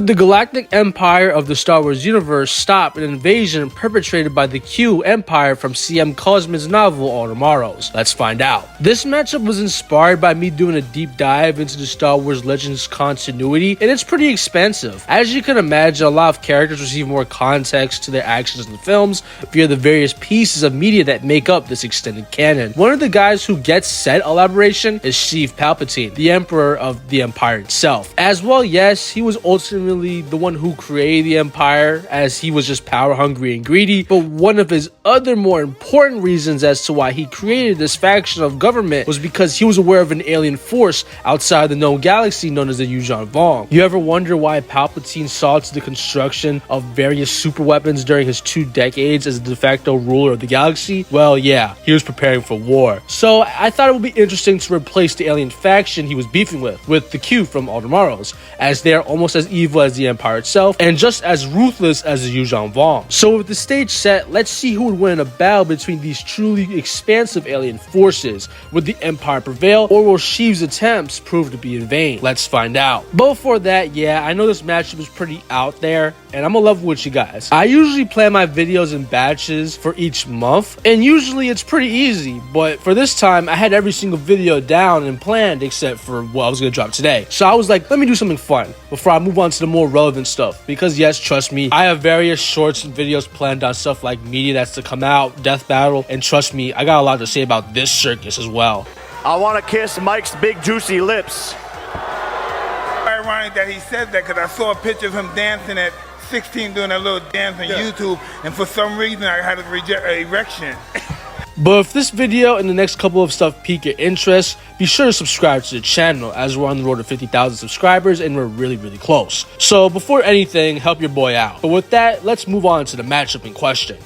Could the Galactic Empire of the Star Wars universe stop an invasion perpetrated by the Q Empire from C.M. Cosman's novel All Tomorrows? Let's find out. This matchup was inspired by me doing a deep dive into the Star Wars Legends continuity, and it's pretty expansive. As you can imagine, a lot of characters receive more context to their actions in the films via the various pieces of media that make up this extended canon. One of the guys who gets said elaboration is Sheev Palpatine, the Emperor of the Empire itself. As well, yes, he was ultimately the one who created the Empire, as he was just power hungry and greedy, but one of his other more important reasons as to why he created this faction of government was because he was aware of an alien force outside the known galaxy known as the Yuuzhan Vong. You ever wonder why Palpatine saw to the construction of various super weapons during his 2 decades as the de facto ruler of the galaxy? Well, yeah, he was preparing for war. So I thought it would be interesting to replace the alien faction he was beefing with the Q from All Tomorrows, as they are almost as evil as the Empire itself and just as ruthless as the Yuuzhan Vong. So with the stage set, let's see who would win a battle between these truly expansive alien forces. Would the Empire prevail, or will Sheev's attempts prove to be in vain? Let's find out. But before that, yeah, I know this matchup is pretty out there, and I'm gonna level with you guys. I usually plan my videos in batches for each month, and usually it's pretty easy, but for this time, I had every single video down and planned except for what I was gonna drop today. So I was like, let me do something fun before I move on to the more relevant stuff, because yes, trust me, I have various shorts and videos planned on stuff like media that's to come out, Death Battle, and trust me, I got a lot to say about this circus as well. I want to kiss Mike's big juicy lips. Ironic that he said that, because I saw a picture of him dancing at 16 doing that little dance on YouTube, and for some reason I had an erection. But if this video and the next couple of stuff pique your interest, be sure to subscribe to the channel, as we're on the road to 50,000 subscribers and we're really close. So before anything, help your boy out. But with that, let's move on to the matchup in question.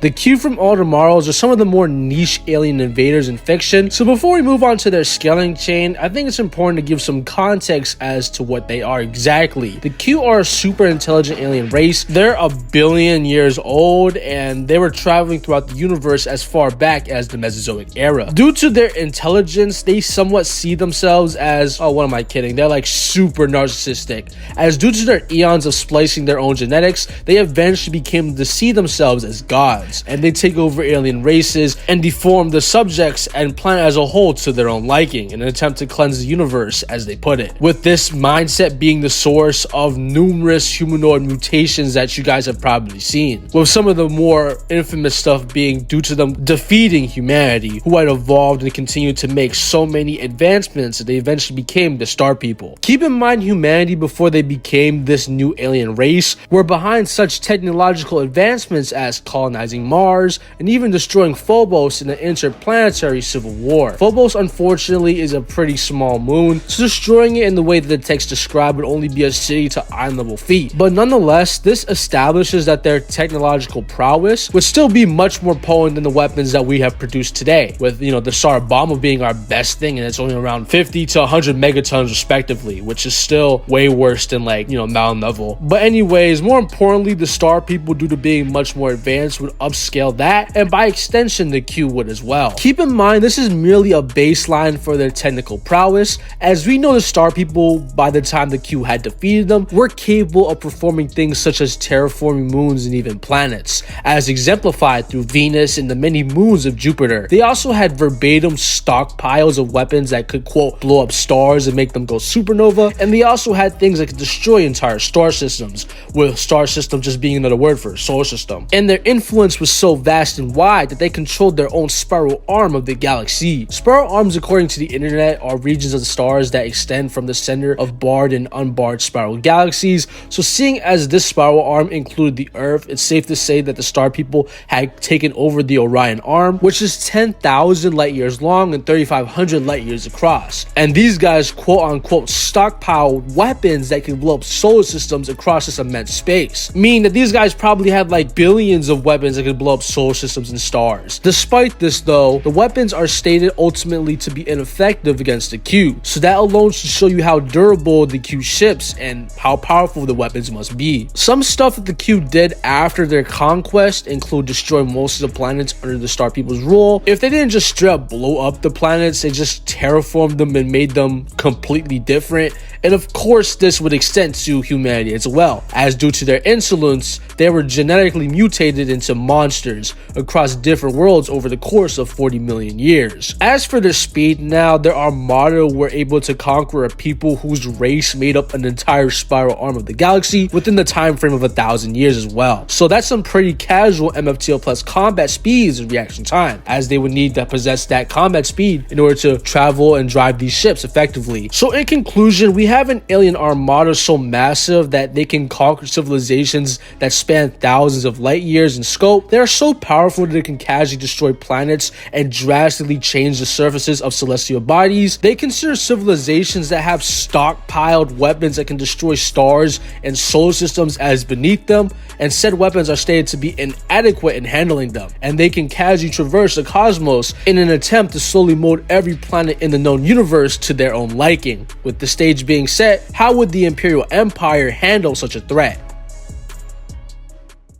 The Q from All Tomorrows are some of the more niche alien invaders in fiction, so before we move on to their scaling chain, I think it's important to give some context as to what they are exactly. The Q are a super intelligent alien race. They're 1 billion years old, and they were traveling throughout the universe as far back as the Mesozoic era. Due to their intelligence, they somewhat see themselves as, oh, what am I kidding? They're like super narcissistic, as due to their eons of splicing their own genetics, they eventually became to see themselves as gods. And they take over alien races and deform the subjects and planet as a whole to their own liking in an attempt to cleanse the universe, as they put it. With this mindset being the source of numerous humanoid mutations that you guys have probably seen, with some of the more infamous stuff being due to them defeating humanity, who had evolved and continued to make so many advancements that they eventually became the Star People. Keep in mind, humanity before they became this new alien race were behind such technological advancements as colonizing Mars, and even destroying Phobos in an interplanetary civil war. Phobos, unfortunately, is a pretty small moon, so destroying it in the way that the text described would only be a city to island level feat. But nonetheless, this establishes that their technological prowess would still be much more potent than the weapons that we have produced today, with, you know, the Star Bomber being our best thing, and it's only around 50 to 100 megatons respectively, which is still way worse than, like, you know, mountain level. But anyways, more importantly, the Star People, due to being much more advanced, would upscale that, and by extension the Q would as well. Keep in mind, this is merely a baseline for their technical prowess, as we know the Star People, by the time the Q had defeated them, were capable of performing things such as terraforming moons and even planets, as exemplified through Venus and the many moons of Jupiter. They also had verbatim stockpiles of weapons that could, quote, blow up stars and make them go supernova, and they also had things that could destroy entire star systems, with star system just being another word for solar system. And their influence was so vast and wide that they controlled their own spiral arm of the galaxy. Spiral arms, according to the internet, are regions of the stars that extend from the center of barred and unbarred spiral galaxies. So seeing as this spiral arm included the Earth, it's safe to say that the Star People had taken over the Orion arm, which is 10,000 light years long and 3,500 light years across. And these guys, quote unquote, stockpiled weapons that can blow up solar systems across this immense space, meaning that these guys probably had like billions of weapons that could could blow up solar systems and stars. Despite this though, the weapons are stated ultimately to be ineffective against the Q, so that alone should show you how durable the Q ships and how powerful the weapons must be. Some stuff that the Q did after their conquest include destroy most of the planets under the Star People's rule. If they didn't just straight up blow up the planets, they just terraformed them and made them completely different. And of course this would extend to humanity as well, as due to their insolence, they were genetically mutated into monsters across different worlds over the course of 40 million years. As for their speed, now their armada were able to conquer a people whose race made up an entire spiral arm of the galaxy within the time frame of 1,000 years as well. So that's some pretty casual MFTL plus combat speeds and reaction time, as they would need to possess that combat speed in order to travel and drive these ships effectively. So in conclusion, we have an alien armada so massive that they can conquer civilizations that span thousands of light years in scope. They are so powerful that they can casually destroy planets and drastically change the surfaces of celestial bodies. They consider civilizations that have stockpiled weapons that can destroy stars and solar systems as beneath them, and said weapons are stated to be inadequate in handling them, and they can casually traverse the cosmos in an attempt to slowly mold every planet in the known universe to their own liking. With the stage being set, how would the Imperial Empire handle such a threat?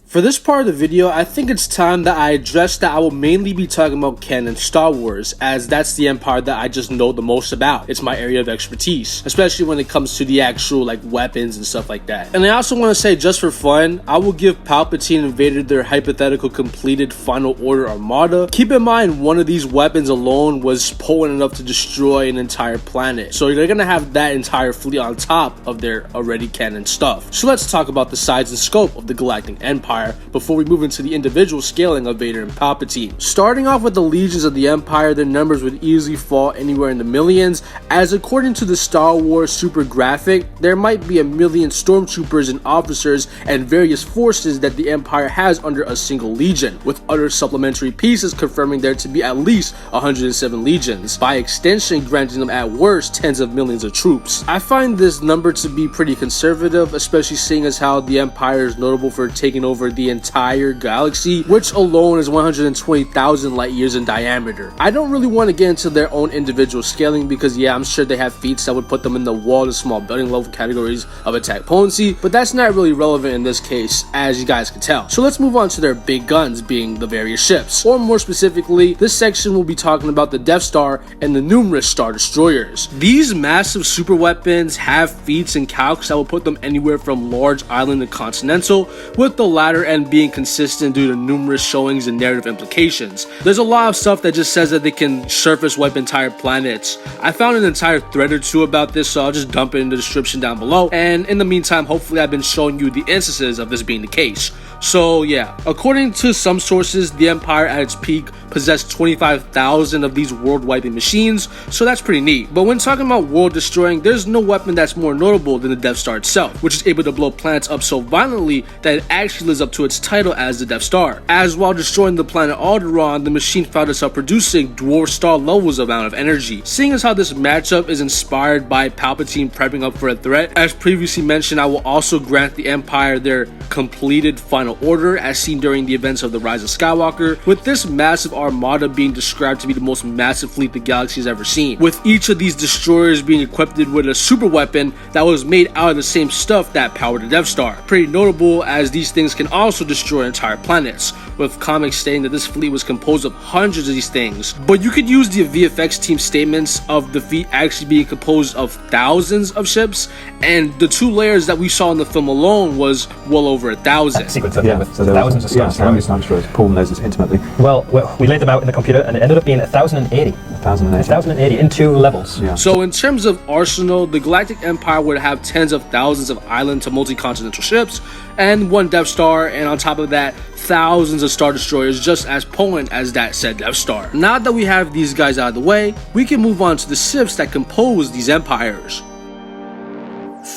For this part of the video, I think it's time that I address that I will mainly be talking about canon Star Wars, as that's the empire that I just know the most about. It's my area of expertise, especially when it comes to the actual weapons and stuff like that. And I also want to say, just for fun, I will give Palpatine and Vader their hypothetical completed Final Order Armada. Keep in mind, one of these weapons alone was potent enough to destroy an entire planet, so they're gonna have that entire fleet on top of their already canon stuff. So let's talk about the size and scope of the Galactic Empire before we move into the individual scaling of Vader and Palpatine. Starting off with the legions of the Empire, their numbers would easily fall anywhere in the millions, as according to the Star Wars Super Graphic, there might be 1 million Stormtroopers and officers and various forces that the Empire has under a single legion, with other supplementary pieces confirming there to be at least 107 legions, by extension granting them at worst tens of millions of troops. I find this number to be pretty conservative, especially seeing as how the Empire is notable for taking over the entire galaxy, which alone is 120,000 light years in diameter. I don't really want to get into their own individual scaling because yeah, I'm sure they have feats that would put them in the wall to small building level categories of attack potency, but that's not really relevant in this case, as you guys can tell. So let's move on to their big guns, being the various ships, or more specifically, this section will be talking about the Death Star and the numerous Star Destroyers. These massive super weapons have feats and calcs that will put them anywhere from large island to continental, with the latter end being consistent due to numerous showings and narrative implications. There's a lot of stuff that just says that they can surface wipe entire planets. I found an entire thread or two about this, so I'll just dump it in the description down below, and in the meantime, hopefully I've been showing you the instances of this being the case. So yeah, according to some sources, the Empire at its peak possessed 25,000 of these world-wiping machines, so that's pretty neat. But when talking about world-destroying, there's no weapon that's more notable than the Death Star itself, which is able to blow planets up so violently that it actually lives up to its title as the Death Star. As while destroying the planet Alderaan, the machine found itself producing dwarf star levels amount of energy. Seeing as how this matchup is inspired by Palpatine prepping up for a threat, as previously mentioned, I will also grant the Empire their completed Final Order as seen during the events of the Rise of Skywalker, with this massive armada being described to be the most massive fleet the galaxy has ever seen, with each of these destroyers being equipped with a super weapon that was made out of the same stuff that powered the Death Star. Pretty notable, as these things can also destroy entire planets, with comics stating that this fleet was composed of hundreds of these things. But you could use the VFX team statements of the fleet actually being composed of thousands of ships, and the 2 layers that we saw in the film alone was well over 1,000. Sequence of with thousands of stars. How many Star Destroyers? Paul knows this intimately. Well, we laid them out in the computer, and it ended up being 1,080. 1,080 in 2 levels. Yeah. So in terms of arsenal, the Galactic Empire would have tens of thousands of island to multi-continental ships, and 1 Death Star, and on top of that, thousands of Star Destroyers just as potent as that said Death Star. Now that we have these guys out of the way, we can move on to the ships that compose these empires.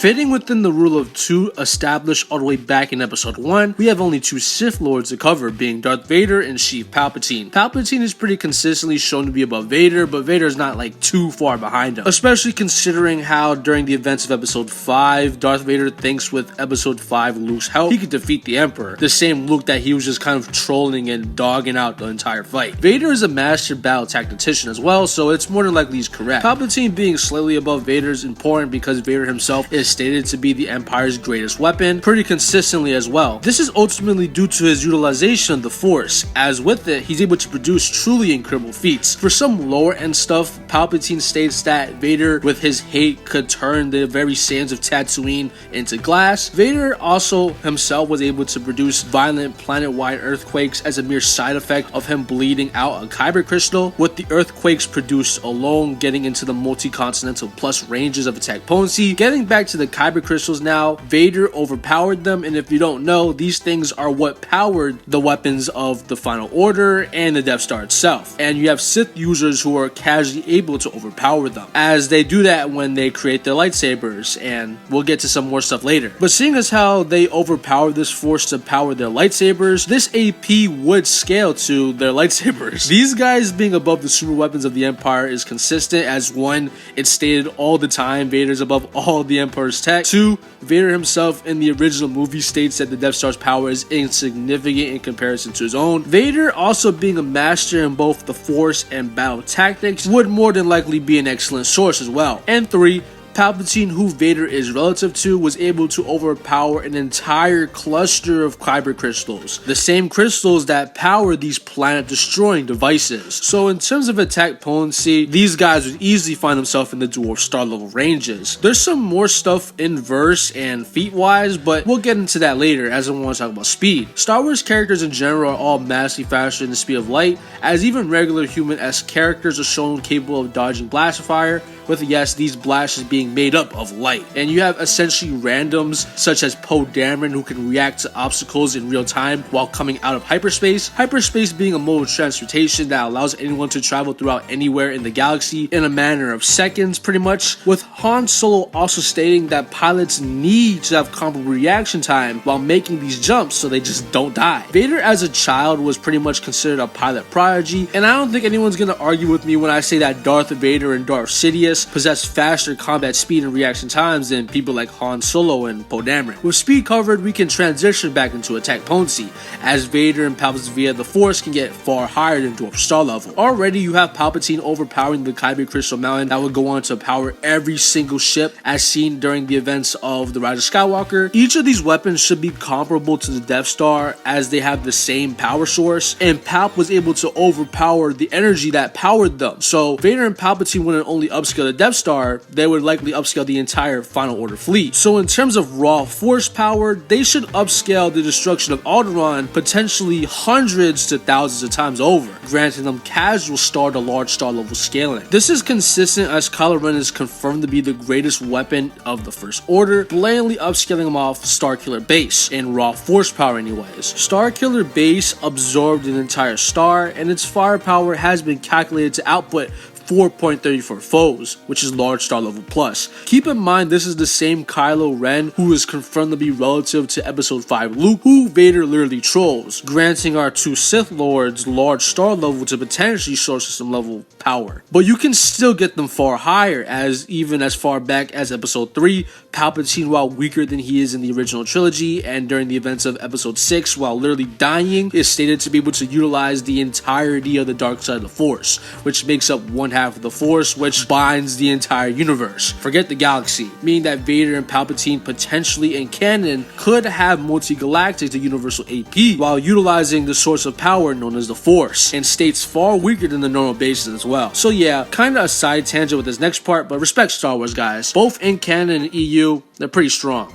Fitting within the rule of two established all the way back in episode 1, we have only two Sith Lords to cover, being Darth Vader and Sheev Palpatine. Palpatine is pretty consistently shown to be above Vader, but Vader is not like too far behind him, especially considering how during the events of episode 5, Darth Vader thinks with episode 5 Luke's help, he could defeat the Emperor, the same Luke that he was just kind of trolling and dogging out the entire fight. Vader is a master battle tactician as well, so it's more than likely he's correct. Palpatine being slightly above Vader is important because Vader himself is stated to be the Empire's greatest weapon, pretty consistently as well. This is ultimately due to his utilization of the Force, as with it, he's able to produce truly incredible feats. For some lower end stuff, Palpatine states that Vader, with his hate, could turn the very sands of Tatooine into glass. Vader also himself was able to produce violent planet-wide earthquakes as a mere side effect of him bleeding out a kyber crystal, with the earthquakes produced alone getting into the multi-continental plus ranges of attack potency. Getting back to the kyber crystals now, Vader overpowered them, and if you don't know, these things are what powered the weapons of the Final Order and the Death Star itself. And you have Sith users who are casually able to overpower them, as they do that when they create their lightsabers, and we'll get to some more stuff later. But seeing as how they overpower this force to power their lightsabers, this AP would scale to their lightsabers. These guys being above the super weapons of the Empire is consistent, as 1, it's stated all the time Vader's above all the Empire's tech. 2, Vader himself in the original movie states that the Death Star's power is insignificant in comparison to his own. Vader, also being a master in both the Force and battle tactics, would more than likely be an excellent source as well. And 3, Palpatine, who Vader is relative to, was able to overpower an entire cluster of kyber crystals, the same crystals that power these planet-destroying devices. So in terms of attack potency, these guys would easily find themselves in the Dwarf Star level ranges. There's some more stuff in verse and feat-wise, but we'll get into that later as I want to talk about speed. Star Wars characters in general are all massively faster than the speed of light, as even regular human-esque characters are shown capable of dodging blast fire, with yes, these blasts being made up of light. And you have essentially randoms such as Poe Dameron, who can react to obstacles in real time while coming out of hyperspace. Hyperspace being a mode of transportation that allows anyone to travel throughout anywhere in the galaxy in a matter of seconds pretty much, with Han Solo also stating that pilots need to have comparable reaction time while making these jumps so they just don't die. Vader as a child was pretty much considered a pilot prodigy, and I don't think anyone's gonna argue with me when I say that Darth Vader and Darth Sidious possess faster combat speed and reaction times than people like Han Solo and Poe Dameron. With speed covered, we can transition back into attack potency, as Vader and Palpatine via the Force can get far higher than Dwarf Star level. Already you have Palpatine overpowering the kyber crystal mountain that would go on to power every single ship as seen during the events of the Rise of Skywalker. Each of these weapons should be comparable to the Death Star, as they have the same power source, and Palp was able to overpower the energy that powered them. So Vader and Palpatine wouldn't only upscale the Death Star, they would likely upscale the entire Final Order fleet. So in terms of raw force power, they should upscale the destruction of Alderaan potentially hundreds to thousands of times over, granting them casual star to large star level scaling. This is consistent as Kylo Ren is confirmed to be the greatest weapon of the First Order, blatantly upscaling him off Starkiller Base, in raw force power anyways. Starkiller Base absorbed an entire star, and its firepower has been calculated to output 4.34 foes, which is large star level plus. Keep in mind this is the same Kylo Ren who is confirmed to be relative to episode 5 Luke, who Vader literally trolls, granting our two Sith Lords large star level to potentially solar system level power. But you can still get them far higher, as even as far back as episode 3, Palpatine, while weaker than he is in the original trilogy and during the events of episode 6 while literally dying, is stated to be able to utilize the entirety of the dark side of the Force, which makes up one half of the Force, which binds the entire universe. Forget the galaxy, meaning that Vader and Palpatine potentially in canon could have multi-galactic to universal AP while utilizing the source of power known as the Force, and states far weaker than the normal bases as well. So yeah, kinda a side tangent with this next part, but respect Star Wars guys. Both in canon and EU, they're pretty strong.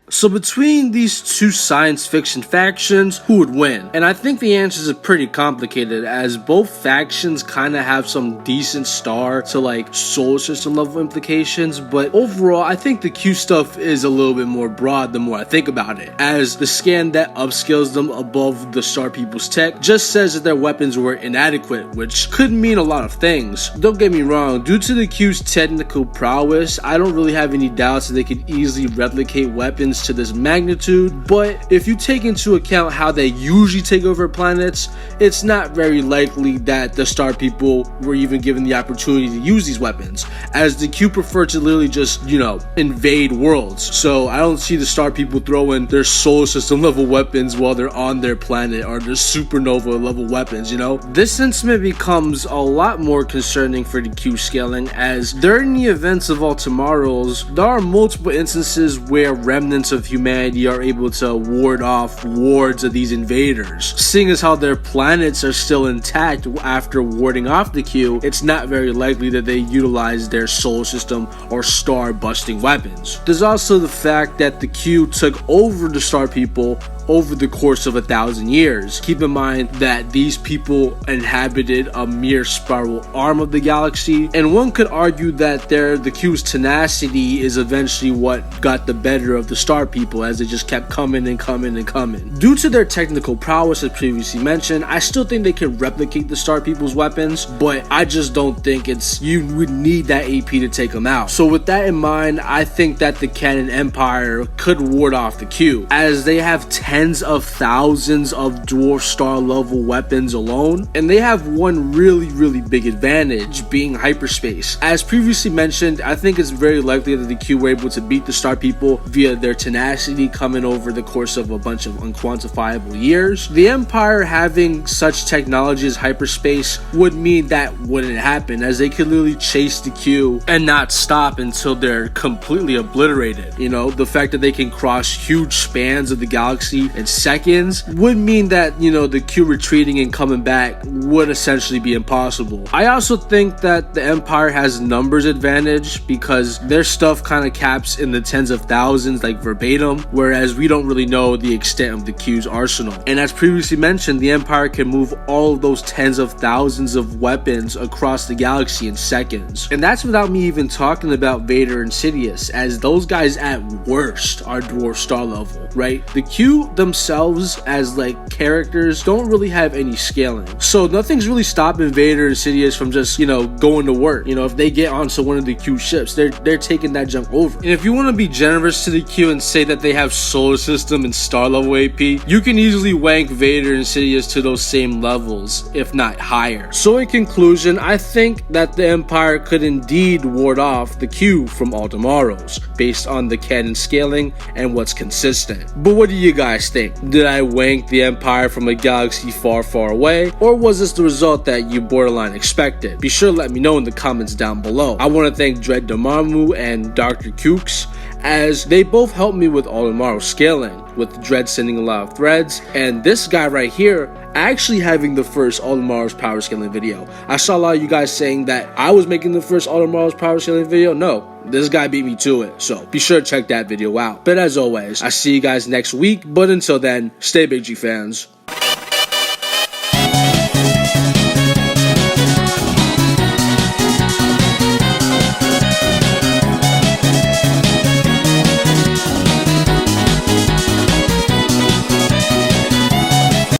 So between these two science fiction factions, who would win? And I think the answers are pretty complicated, as both factions kind of have some decent star to like solar system level implications, but overall I think the Q stuff is a little bit more broad the more I think about it, as the scan that upscales them above the Star People's tech just says that their weapons were inadequate, which could mean a lot of things. Don't get me wrong, due to the Q's technical prowess, I don't really have any doubts that they could easily replicate weapons to this magnitude, but if you take into account how they usually take over planets, it's not very likely that the Star People were even given the opportunity to use these weapons, as the Q prefer to literally just, invade worlds. So I don't see the Star People throwing their solar system level weapons while they're on their planet, or their supernova level weapons, This sentiment becomes a lot more concerning for the Q scaling, as during the events of All Tomorrows, there are multiple instances where remnants of humanity are able to ward off wards of these invaders. Seeing as how their planets are still intact after warding off the Q, it's not very likely that they utilize their solar system or star busting weapons. There's also the fact that the Q took over the Star People over the course of 1,000 years. Keep in mind that these people inhabited a mere spiral arm of the galaxy, and one could argue that the Q's tenacity is eventually what got the better of the Star People, as they just kept coming and coming and coming. Due to their technical prowess, as previously mentioned, I still think they can replicate the Star People's weapons, but I just don't think you would need that AP to take them out. So with that in mind, I think that the Canon Empire could ward off the Q, as they have tens of thousands of dwarf star level weapons alone, and they have one really big advantage, being hyperspace. As previously mentioned, I think it's very likely that the Q were able to beat the Star People via their tenacity coming over the course of a bunch of unquantifiable years. The Empire having such technology as hyperspace would mean that wouldn't happen, as they could literally chase the Q and not stop until they're completely obliterated. The fact that they can cross huge spans of the galaxy in seconds would mean that, the Q retreating and coming back would essentially be impossible. I also think that the Empire has numbers advantage, because their stuff kind of caps in the tens of thousands, like verbatim, whereas we don't really know the extent of the Q's arsenal. And as previously mentioned, the Empire can move all of those tens of thousands of weapons across the galaxy in seconds. And that's without me even talking about Vader and Sidious, as those guys at worst are dwarf star level, right? The Q themselves as like characters don't really have any scaling, so nothing's really stopping Vader and Sidious from just going to work. If they get onto one of the Q ships, they're taking that jump over. And if you want to be generous to the Q and say that they have solar system and star level AP, you can easily wank Vader and Sidious to those same levels, if not higher. So in conclusion, I think that the Empire could indeed ward off the Q from All Tomorrows, based on the canon scaling and what's consistent. But what do you guys think? Did I wank the Empire from a galaxy far away, or was this the result that you borderline expected? Be sure to let me know in the comments down below. I want to thank Dread Dormammu and Dr. Kukes, as they both helped me with All Tomorrow scaling, with Dread sending a lot of threads, and this guy right here actually having the first All Tomorrow's power scaling video. I saw a lot of you guys saying that I was making the first All Tomorrow's power scaling video. No, this guy beat me to it, so be sure to check that video out. But as always, I see you guys next week, but until then, stay big G fans.